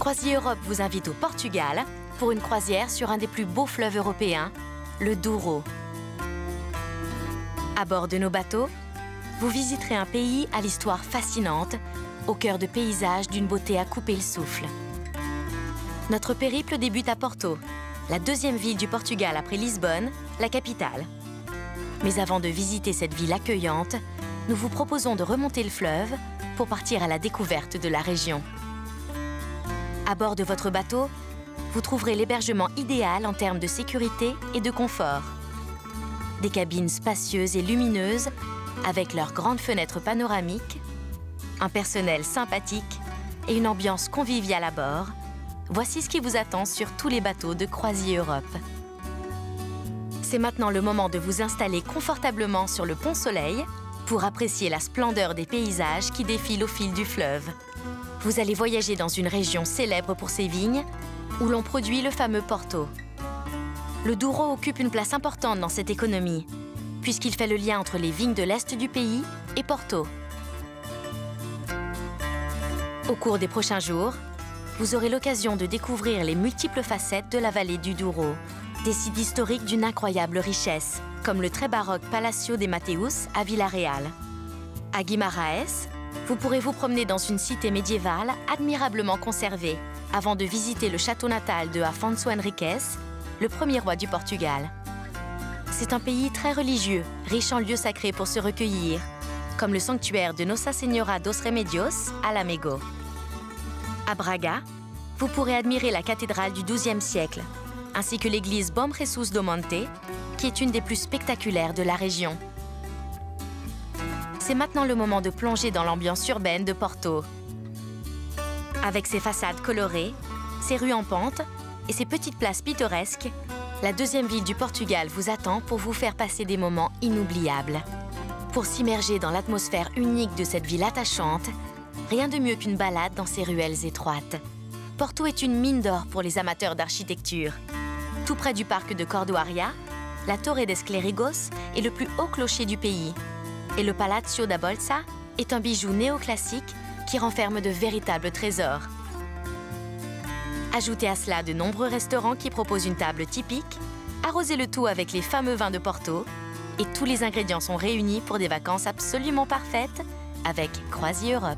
Croisier Europe vous invite au Portugal pour une croisière sur un des plus beaux fleuves européens, le Douro. À bord de nos bateaux, vous visiterez un pays à l'histoire fascinante, au cœur de paysages d'une beauté à couper le souffle. Notre périple débute à Porto, la deuxième ville du Portugal après Lisbonne, la capitale. Mais avant de visiter cette ville accueillante, nous vous proposons de remonter le fleuve pour partir à la découverte de la région. À bord de votre bateau, vous trouverez l'hébergement idéal en termes de sécurité et de confort. Des cabines spacieuses et lumineuses, avec leurs grandes fenêtres panoramiques, un personnel sympathique et une ambiance conviviale à bord. Voici ce qui vous attend sur tous les bateaux de Croisier Europe. C'est maintenant le moment de vous installer confortablement sur le pont Soleil pour apprécier la splendeur des paysages qui défilent au fil du fleuve. Vous allez voyager dans une région célèbre pour ses vignes, où l'on produit le fameux Porto. Le Douro occupe une place importante dans cette économie, puisqu'il fait le lien entre les vignes de l'Est du pays et Porto. Au cours des prochains jours, vous aurez l'occasion de découvrir les multiples facettes de la vallée du Douro, des sites historiques d'une incroyable richesse, comme le très baroque Palacio de Mateus à Vila-Real. À Guimarães, vous pourrez vous promener dans une cité médiévale admirablement conservée, avant de visiter le château natal de Afonso Henriques, le premier roi du Portugal. C'est un pays très religieux, riche en lieux sacrés pour se recueillir, comme le sanctuaire de Nossa Senhora dos Remedios à Lamego. À Braga, vous pourrez admirer la cathédrale du XIIe siècle, ainsi que l'église Bom Jesus do Monte, qui est une des plus spectaculaires de la région. C'est maintenant le moment de plonger dans l'ambiance urbaine de Porto. Avec ses façades colorées, ses rues en pente et ses petites places pittoresques, la deuxième ville du Portugal vous attend pour vous faire passer des moments inoubliables. Pour s'immerger dans l'atmosphère unique de cette ville attachante, rien de mieux qu'une balade dans ses ruelles étroites. Porto est une mine d'or pour les amateurs d'architecture. Tout près du parc de Cordoaria, la Torre des Clérigos est le plus haut clocher du pays. Et le Palácio da Bolsa est un bijou néoclassique qui renferme de véritables trésors. Ajoutez à cela de nombreux restaurants qui proposent une table typique, arrosez le tout avec les fameux vins de Porto, et tous les ingrédients sont réunis pour des vacances absolument parfaites avec Croisier Europe.